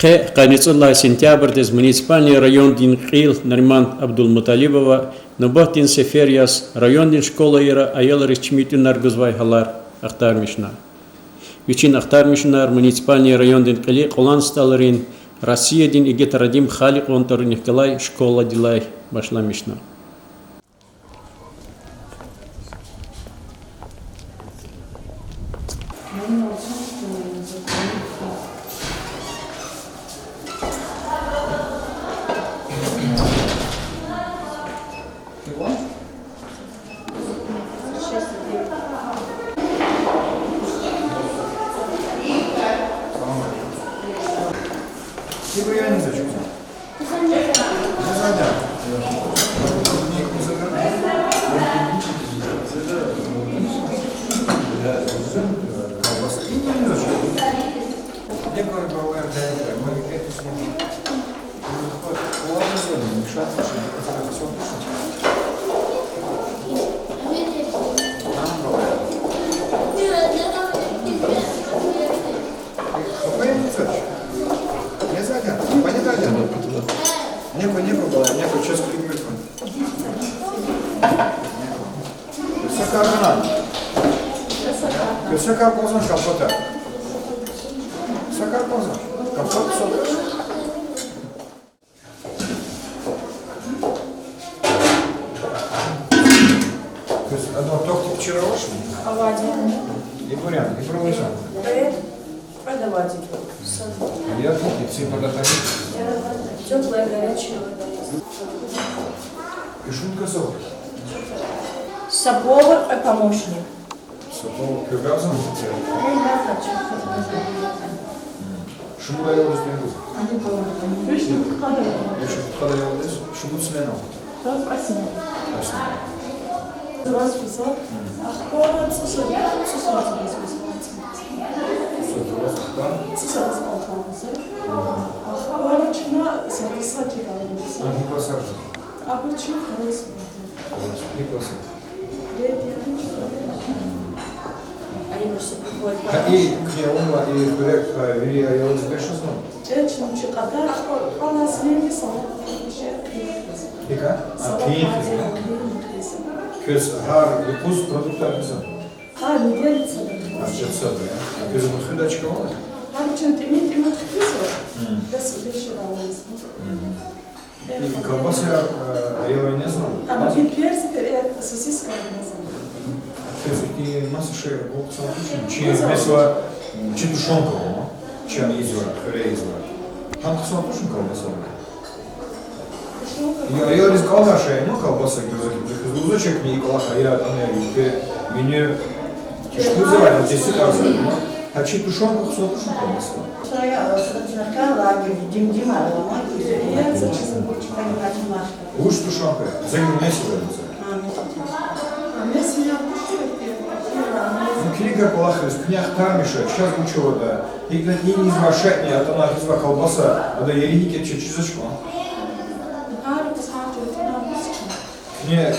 Каницулла сентябрь муниципальный район Динкил Нарман Абдулмуталибова Нубахтин Сеферияс районный школа ира аял речмитин наргузвай халар ахтар мишна. Вичин ахтар мишнар муниципальный район Динкили Колан сталарин Россия дин игет радим халик онтор Николай школа дилай башла мишна. Я не зачем. Неко, сейчас микрофон. Sakar bozmuş kapota. Sakar bozmuş. Kapot sokuyor. Kız adam tok вчера ушли. Авадия. И бурян, и провозан. Продавать. Я тут все подоходить. Теплая, горячая вода. И шутка сок. Саповар и помощник. Сапог кюгазом. Я хочу. Шуму да его разбегу. Вишня, ходай. Когда я вот шуму смену. Спасибо. Спасибо. Раз писал. Ахкора цусар. Цусар Ахкорочна записать его. Не посажу. А почему хорошо? Не посажу. Они все приходят. И кнеума и бирек вери ayağınız 500 mu? Çünkü kadar bana sinirli sana. Pika? Keyif. Köz har buz produktlar bizim. Ha, ne делится? Açıkçası ya. Gözüm hüda çıkamadı. Ha, çünkü imet kızı. Das beşiralıyız. И колбасы я не знаю. Ama bir perzik sosiska ne zaman? Все-таки масса шея, вот самое чи весело, чи тушенка, чи они извора, хрей извора. Там самое тушенка колбаса. Я рискал на шее, ну колбаса, кузочек не колаха, я там меню, что называют, здесь ситуация, а чи тушенка, самое тушенка колбаса. Уж тушенка, загрунайся в Книга Палахрис, княх Тармиша, сейчас учила, да. И не извращать мне, а то на хизба колбаса, а да ериники чизочку. Кня,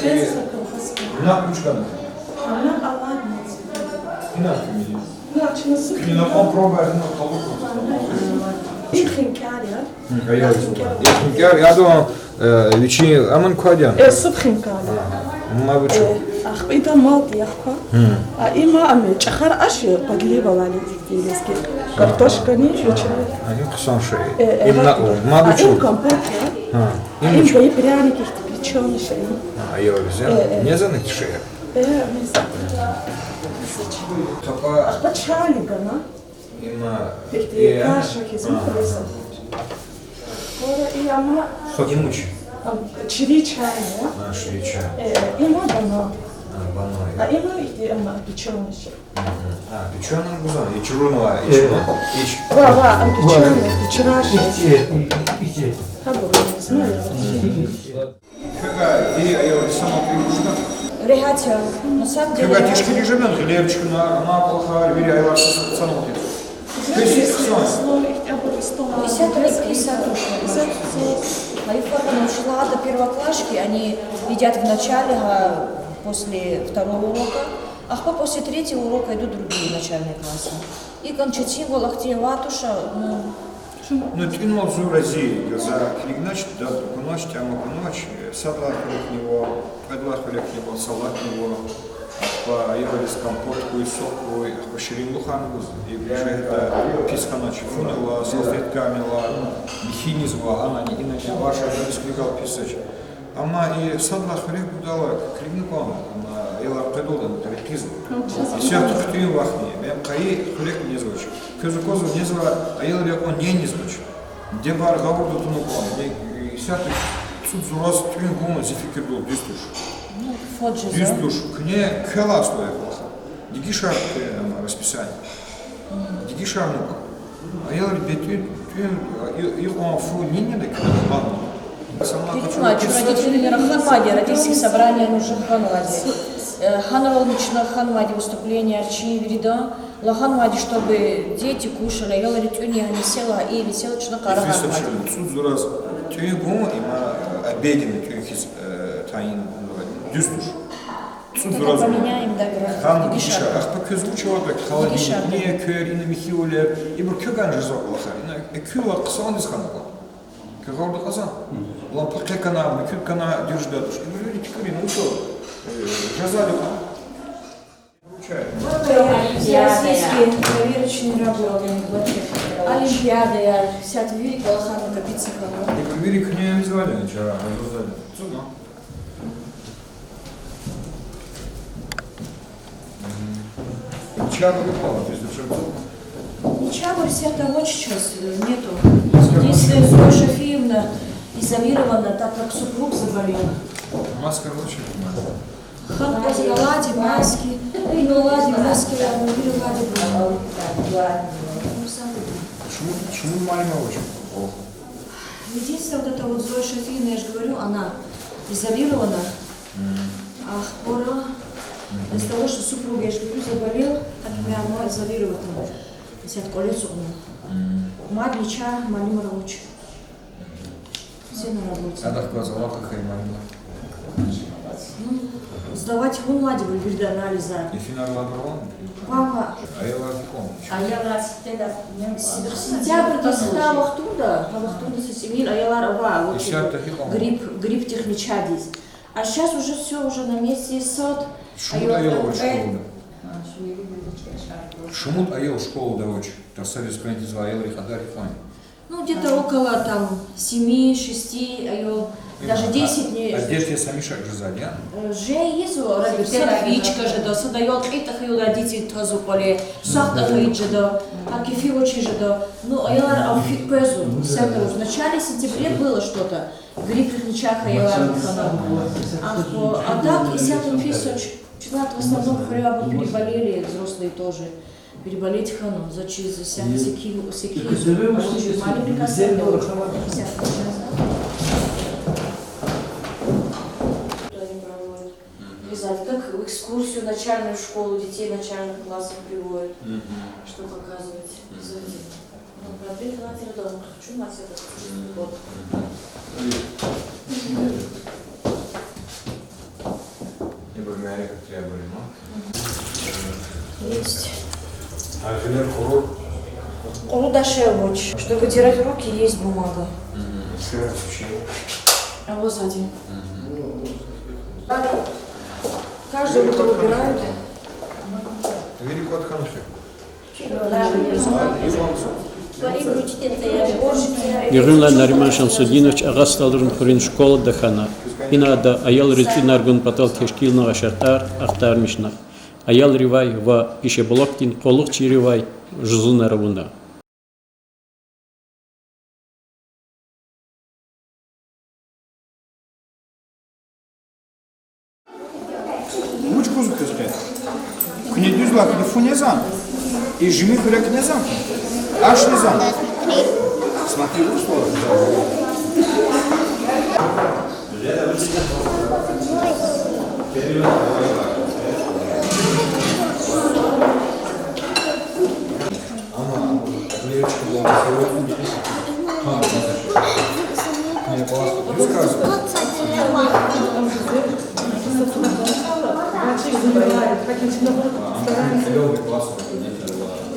на ключками. И на книги. Книга он пробует, на колбасу. Я думал, вечи, а мы кладем. Ах, это мал яхпа. А има ами чахар аши подлива вали дилески. Картошка не вечером. Они кусанши. Именно мадучу. Им компот. Им бои пряники печеные шеи. А я взял. Не занять шея. Ах, почалика, на? Има. Каша кизмуса. Ora и ама. Сокимучи. Чири чай, да? А, швича. Има бана. Баной. А има и ама печеные шеи. А, печеная гузан. И чурунова, и чурунова. Ва, печеные, печеные. Табу, не знаю. Когда я сама привычна. Регатия, на самом деле... Когда тишки не живем, хлебчик на полха, вери, я вас санути. Мои шоколада первоклашки, они едят в начале, а после второго урока, а после третьего урока идут другие начальные классы. И кончатива, лахтия, ватуша, ну, Ну, твинул зурази, за клигнач, да, кунач, тяма кунач, садла хулек него, предла хулек него, салат него, по аевалис компотку и соку, по ширин лухангуз, и это писканач, фунила, салфетка мила, мехинизва, она не иначе ваша, я искликал писач. Ама и садла хулек будала клигником, она ела предодан, рекизм. И все это хтуин вахни, я каи хулек не звучит. Козу не звала, а ела ли он не звучит. Где бар гавурду тунукон, и сяты суд зураз твин гума зефикирдул дистуш. Ну, фот же, Дистуш, к ней кела стоя плохо. Дигишар расписание. Дигишар нука. А ела ли бетвин, и он фу не да кила. Перечуна, родители Ханвади, родительских собраний нужен Ханвади. Ханвалмична Ханвади выступление Арчи Верида. Ханвади, чтобы дети кушали, ела ритюни, а не села и висела чунака Ханвади. Суд зураз твин гума има обеденный твин хиз таин дистуш. Тогда поменяем, да, Хан график. Гишар, ах по звучало так холодильник, не кёрина Михиулер, и бр кёган же зоколаха, и кюла ксан из ханала. Кёган казан. Лампа кекана, кюкана дюждатуш. И бр видите кюрин, ну что, жазали. Российские проверочные работы, Олимпиады, сят велик, Алхану копиться хана. И бр видите не визуально вчера, жазали. Цудно. Чего выпало, если что? Чабр того сейчас нету. Если Зоя Шафиевна изолирована, так как супруг заболел. Маска лучше. Хан Лади, маски, Лади, маски, Лади, Почему маленькая очень плохо? единственное, вот эта вот Зоя Шафиевна, я же говорю, она изолирована, а хвора из-за того, что супруг, я же говорю, заболел, так она изолирована. Сят колесо. Мать нича, малим рабочий. Все на работе. А так сказала, как и малина. Ну, сдавать в Лади были анализа. И финал ладрон. Папа. А я ладрон. А я раз тогда Сентябрь до суда вахтуда, а вахтуда со семьи, а я ларова, вот грипп техничадис. А сейчас уже все уже на месте сот. Шумут аел школу. Шумут аел школу давочь. Так совет склонить из аел рихадар рихвань. Ну где-то около там 7-6, аел, даже 10 дней. А дети сами шаг же сзади, а? Же изо, садовичка же да, садает, это хаю родители тоже поле, сахта же да, а кефи очень же да. Ну, а я алфик пезу, в начале сентября было что-то, грипп техничака я а так, и сятым фисоч, в основном хрябы переболели, взрослые тоже. Переболеть хану, зачем за секи, маленький кассель, как в экскурсию начальную школу детей начальных классов приводят, что показывать. Проблема на территории, хочу мать это год. Либо в Америке требовали, но? Есть. А жилер хуру? Рудашевоч. Чтобы вытирать руки, есть бумага. А вот сзади. Каждый утро убирают. Великий от ханши. Герунла Нариман Шамсудинович Агасталрун Хурин школа Дахана. Инада аял ритинаргун патал тешкилна ашартар ахтар мишна. Аял ривай ва ишеблоктин колух чиривай жузуна равуна. Muç kuzu kızgı. Kune düzla kune fu ne zam. И жми хряк не зам. Аж не зам. Смотри, условия.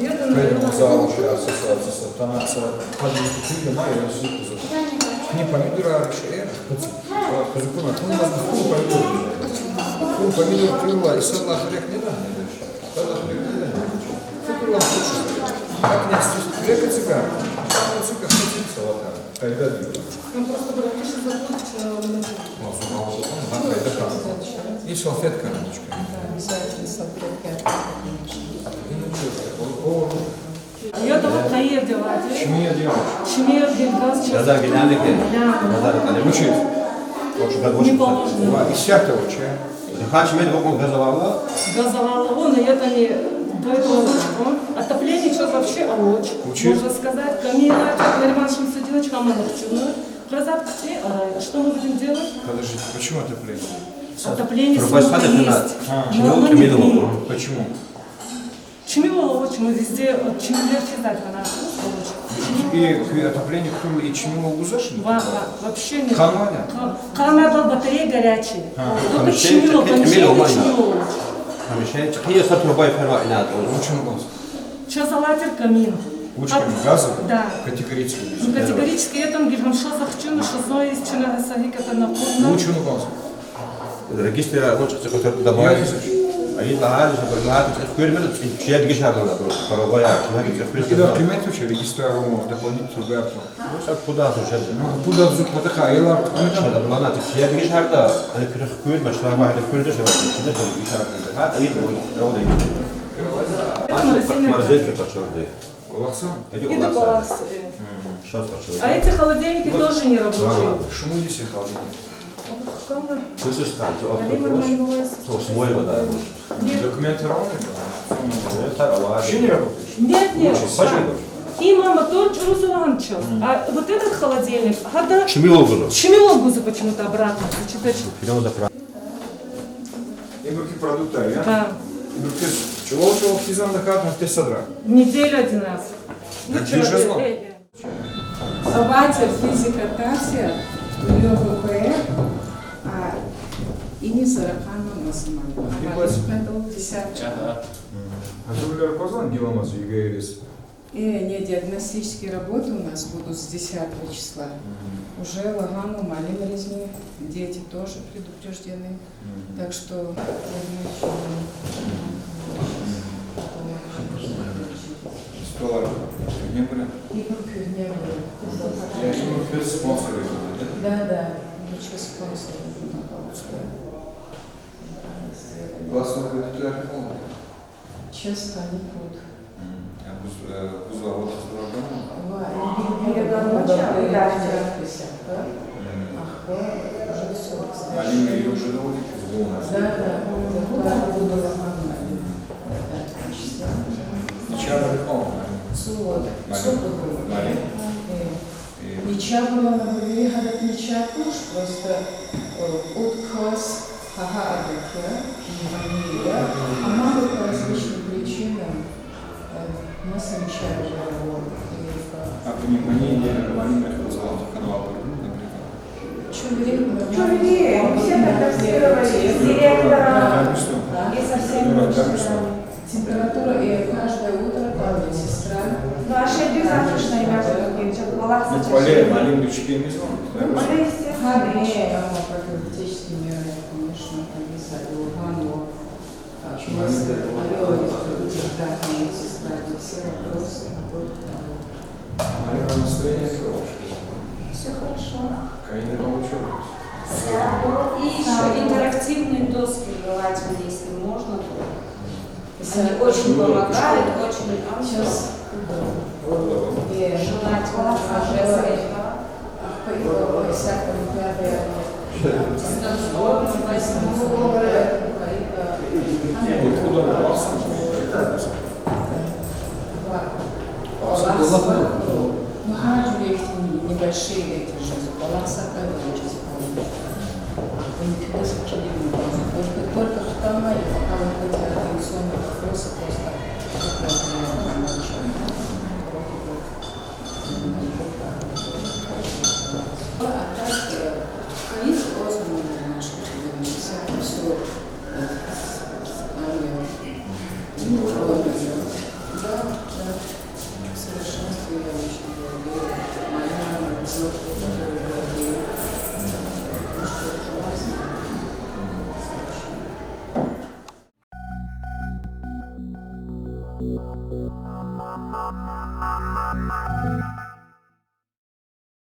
где-то, Поэтому наверное, зал ассоциация сатанаться поднимет крылья моя разжитая. Не помидора решает, позакона, он нас помидор. Помидор крыла и садла хряк не да, не дальше. Садла хряк не да, не дальше. Ты крылом слушай. Как не остается? Хряка цыган. Цыган хотит салата. Когда бьют. он просто был пишет забудет. И салфетка раночка. Обязательно салфетки. Я-то вот наедила. Чему я делаю? Чмею газ. Газар genellikle Газар kalemi Учить. Не положено. Из всякого чая. Kaç metre bu gazavarla? Газовала вон, и это не до этого. Отопление сейчас вообще ауч. Учит. Можно сказать, камина, Нариман Шамсудинович, Хамановчина. Что мы будем делать? Подождите, почему отопление? Отопление Пропасть смысл надо, есть. Чему Но не камину? дни. Почему? Чему очень везде, чем легче знать, она И отопление крыла и чему гузашин? вообще не. Канада? Канада батареи горячие. Только Помещение, чмило, так это помещение мило, чмило. Помещение. Çıkıyor satıyor ferma inat. Лучше газ. Что за латер камин? Лучше газовый? Да. Категорически. Ну, категорически этом гиргам что захчу, что зно есть, что на сагика это напутно. Лучше газ. Регистр лучше çıkıyor da var. Я не знаю. Ayın lahar, lahar görmedi. Şeye geçerler. Parabaya, şuna Когда примете регистрировал дополнительную верту. Куда слушать? Ну, куда взук потахайла? Şada bulana şeye geçerdi. Hani kırık görme, şuna bak, kırık şey var. Şimdi de işaretler. Ha, ayın o da iyi. Морозилька почёрный. Колоксан? Эти И улаксы. добавилось. Сейчас почёрный. А эти холодильники тоже не рабочие. Шуму здесь холодильник. Слышь, что? Алима Мальмуэс. То свой вода. Документы равны? Это авария. Вообще не работаешь? Нет, нет. Почему? И мама тот Чурусуланчо. А вот этот холодильник, хада Чемиловгузу. Чмиловгузу почему-то обратно. Значит, Филиал заправ. И руки продукта, я? да. И руки чего хизан на картах ты садра. В неделю один раз. Так где же зло? Обыватель физика Тася, у нее ВПР, и не Сарахана Масмана. Это вот 10. А ты Уляр Козлан Диламазу ЕГРС? Не, диагностические работы у нас будут с 10 числа. Уже Лагану, Малин резни, дети тоже предупреждены. Так что... $100. Не были? И группы не было. Я думаю, без спонсоры. Да, ничего спонсора. Классно будет телефон. Честно, не буду. Кузова вот с дорогом. Уже все. Они ее уже доводят. Да, буду Чья рекламу? Ничья была на Баварии, говорят, ничья куш, просто отказ, пневмония, а мама по различным причинам не совмещали его. А пневмония не нормально сказала, канал например. Чувствую, все контактировали с директором и со всеми. Температура и каждое утро падает сестра. Наши обязательно ребята Болеем, малим лючки не знаю. Прямо профилактические меры, конечно, описали Лугану, депутатные сестра, все вопросы. Малим настроение хорошее. Все хорошо. Каина получилось. И еще интерактивные доски желательно, если можно. Они очень помогают, очень Сейчас желательно. Откуда он попался? Ну, хорошо, есть небольшие эти же баланса, только в Тамаре, пока вот эти организационные вопросы просто а так, ковид просто наши все да,